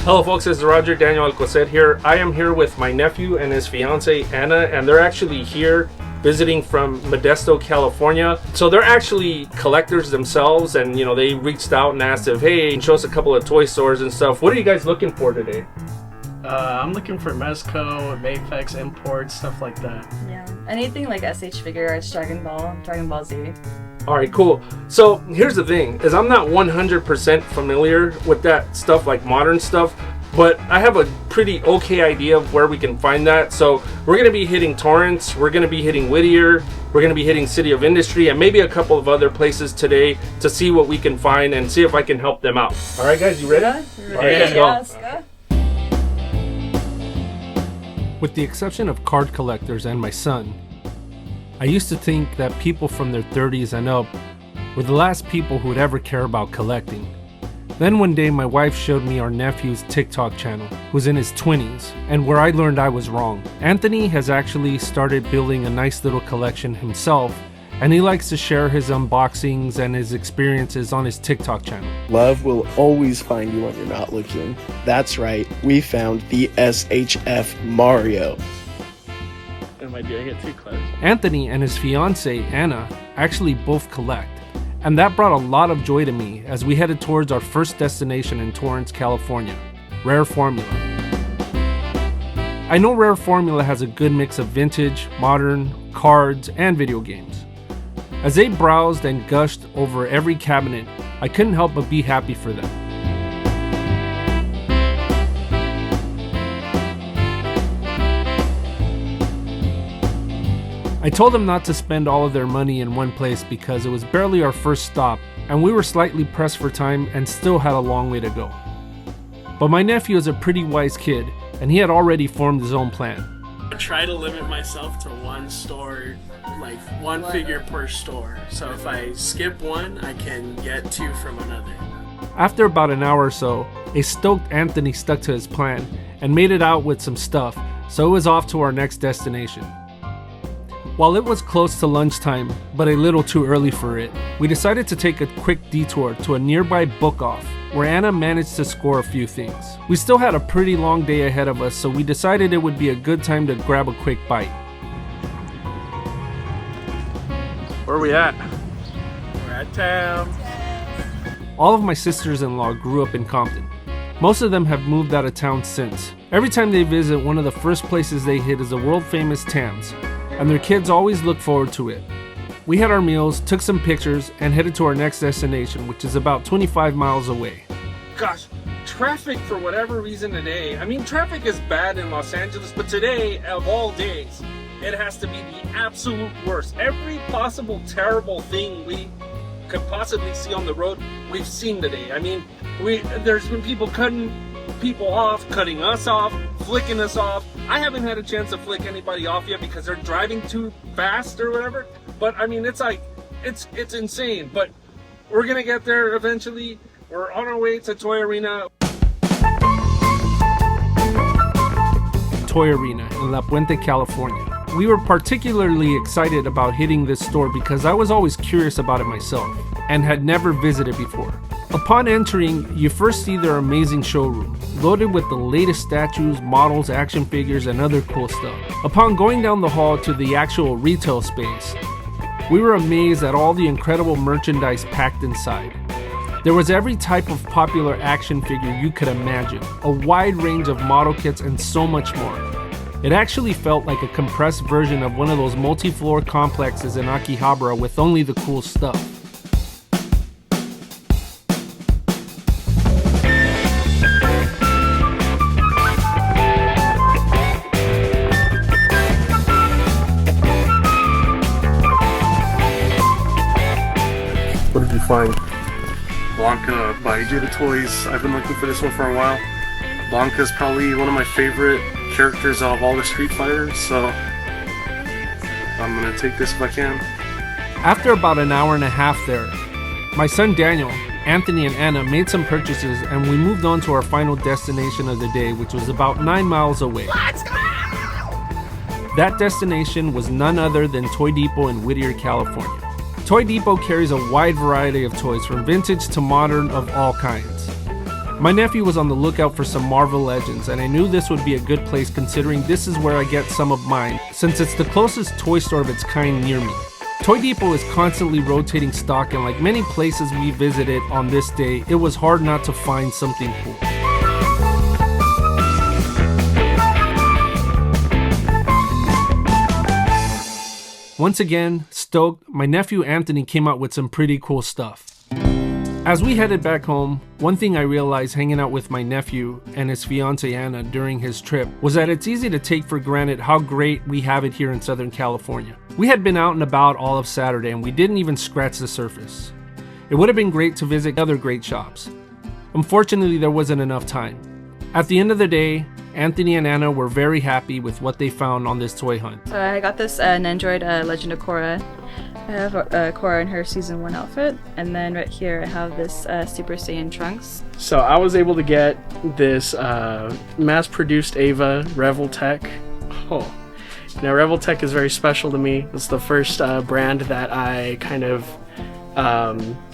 Hello folks, this is Roger Daniel Alcocer here. I am here with my nephew and his fiancee Anna, and they're actually here visiting from Modesto, California. So they're actually collectors themselves, and you know, they reached out and asked if, hey, show us a couple of toy stores and stuff. What are you guys looking for today? I'm looking for Mezco, Maplex, imports, stuff like that. Yeah, anything like SH Figure Arts, Dragon Ball Z. All right, cool. So here's the thing, is I'm not 100% familiar with that stuff, like modern stuff, but I have a pretty okay idea of where we can find that. So we're gonna be hitting Torrance, we're gonna be hitting Whittier, we're gonna be hitting City of Industry, and maybe a couple of other places today to see what we can find and see if I can help them out. All right, guys, you ready? Yeah, all right, let's go. Let's go. With the exception of card collectors and my son, I used to think that people from their 30s and up were the last people who would ever care about collecting. Then one day my wife showed me our nephew's TikTok channel, who's in his 20s, and where I learned I was wrong. Anthony has actually started building a nice little collection himself, and he likes to share his unboxings and his experiences on his TikTok channel. Love will always find you when you're not looking. That's right, we found the SHF Mario. Am I doing it too close? Anthony and his fiancee, Anna, actually both collect, and that brought a lot of joy to me as we headed towards our first destination in Torrance, California, Rare Formula. I know Rare Formula has a good mix of vintage, modern, cards, and video games. As they browsed and gushed over every cabinet, I couldn't help but be happy for them. I told them not to spend all of their money in one place because it was barely our first stop, and we were slightly pressed for time and still had a long way to go. But my nephew is a pretty wise kid, and he had already formed his own plan. I try to limit myself to one store, like one figure per store. So if I skip one, I can get two from another. After about an hour or so, a stoked Anthony stuck to his plan and made it out with some stuff, so it was off to our next destination. While it was close to lunchtime, but a little too early for it, we decided to take a quick detour to a nearby book-off, where Anna managed to score a few things. We still had a pretty long day ahead of us, so we decided it would be a good time to grab a quick bite. Where are we at? We're at town. All of my sisters-in-law grew up in Compton. Most of them have moved out of town since. Every time they visit, one of the first places they hit is the world-famous Tams, and their kids always look forward to it. We had our meals, took some pictures, and headed to our next destination, which is about 25 miles away. Gosh, traffic for whatever reason today. I mean, traffic is bad in Los Angeles, but today, of all days, it has to be the absolute worst. Every possible terrible thing we could possibly see on the road, we've seen today. I mean, there's been people cutting people off, cutting us off, flicking us off. I haven't had a chance to flick anybody off yet because they're driving too fast or whatever. But I mean, it's like, it's insane. But we're gonna get there eventually. We're on our way to Toy Arena. Toy Arena in La Puente, California. We were particularly excited about hitting this store because I was always curious about it myself and had never visited before. Upon entering, you first see their amazing showroom, loaded with the latest statues, models, action figures, and other cool stuff. Upon going down the hall to the actual retail space, we were amazed at all the incredible merchandise packed inside. There was every type of popular action figure you could imagine, a wide range of model kits, and so much more. It actually felt like a compressed version of one of those multi-floor complexes in Akihabara with only the cool stuff. What did you find? Blanca by Jada Toys. I've been looking for this one for a while. Blanca's probably one of my favorite characters of all the Street Fighters, so I'm gonna take this if I can. After about an hour and a half there, my son Daniel, Anthony, and Anna made some purchases, and we moved on to our final destination of the day, which was about 9 miles away. Let's go! That destination was none other than Toy Depot in Whittier, California. Toy Depot carries a wide variety of toys, from vintage to modern of all kinds. My nephew was on the lookout for some Marvel Legends, and I knew this would be a good place considering this is where I get some of mine, since it's the closest toy store of its kind near me. Toy Depot is constantly rotating stock, and like many places we visited on this day, it was hard not to find something cool. Once again, stoked, my nephew Anthony came out with some pretty cool stuff. As we headed back home, one thing I realized hanging out with my nephew and his fiancee Anna during his trip was that it's easy to take for granted how great we have it here in Southern California. We had been out and about all of Saturday and we didn't even scratch the surface. It would have been great to visit other great shops. Unfortunately, there wasn't enough time. At the end of the day, Anthony and Anna were very happy with what they found on this toy hunt. So I got this Nendroid Legend of Korra. I have Korra in her season 1 outfit, and then right here I have this Super Saiyan Trunks. So I was able to get this mass-produced Ava Reveltech. Oh, now Reveltech is very special to me. It's the first brand that I kind of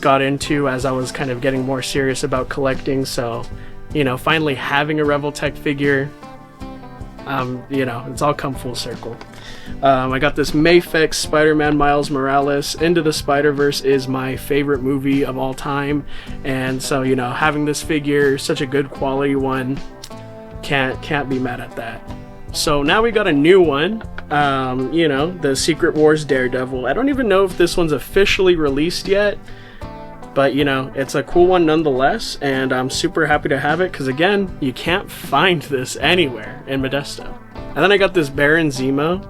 got into as I was kind of getting more serious about collecting. So, you know, finally having a Reveltech figure, you know, it's all come full circle. I got this Mayfix Spider-Man Miles Morales. Into the Spider-Verse is my favorite movie of all time, and so, you know, having this figure, such a good quality one, can't be mad at that. So now we got a new one, you know, the Secret Wars Daredevil. I don't even know if this one's officially released yet, but, you know, it's a cool one nonetheless, and I'm super happy to have it, because, again, you can't find this anywhere in Modesto. And then I got this Baron Zemo.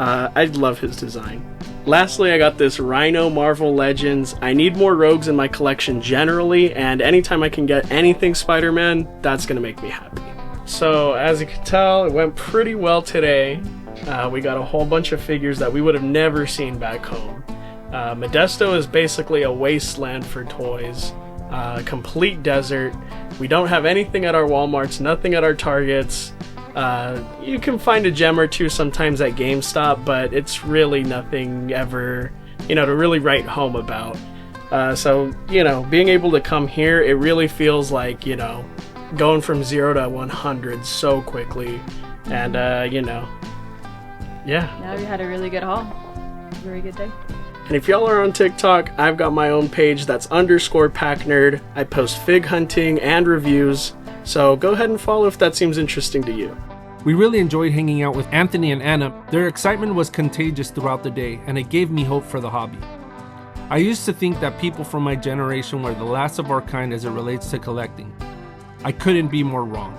I love his design. Lastly, I got this Rhino Marvel Legends. I need more Rogues in my collection generally, and anytime I can get anything Spider-Man, that's going to make me happy. So, as you can tell, it went pretty well today. We got a whole bunch of figures that we would have never seen back home. Modesto is basically a wasteland for toys, complete desert. We don't have anything at our Walmarts, nothing at our Targets. You can find a gem or two sometimes at GameStop, but it's really nothing ever, you know, to really write home about. So, you know, being able to come here, it really feels like, you know, going from 0 to 100 so quickly. And, you know, yeah. Yeah, we had a really good haul. Very good day. And if y'all are on TikTok, I've got my own page that's _PackNerd. I post fig hunting and reviews, so go ahead and follow if that seems interesting to you. We really enjoyed hanging out with Anthony and Anna. Their excitement was contagious throughout the day, and it gave me hope for the hobby. I used to think that people from my generation were the last of our kind as it relates to collecting. I couldn't be more wrong.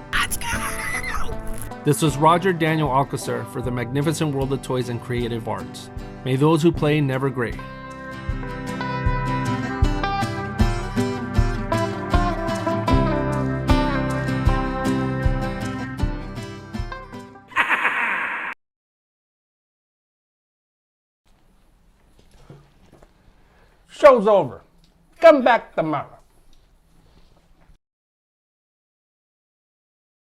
This was Roger Daniel Alcocer for the magnificent world of toys and creative arts. May those who play never gray. Show's over. Come back tomorrow.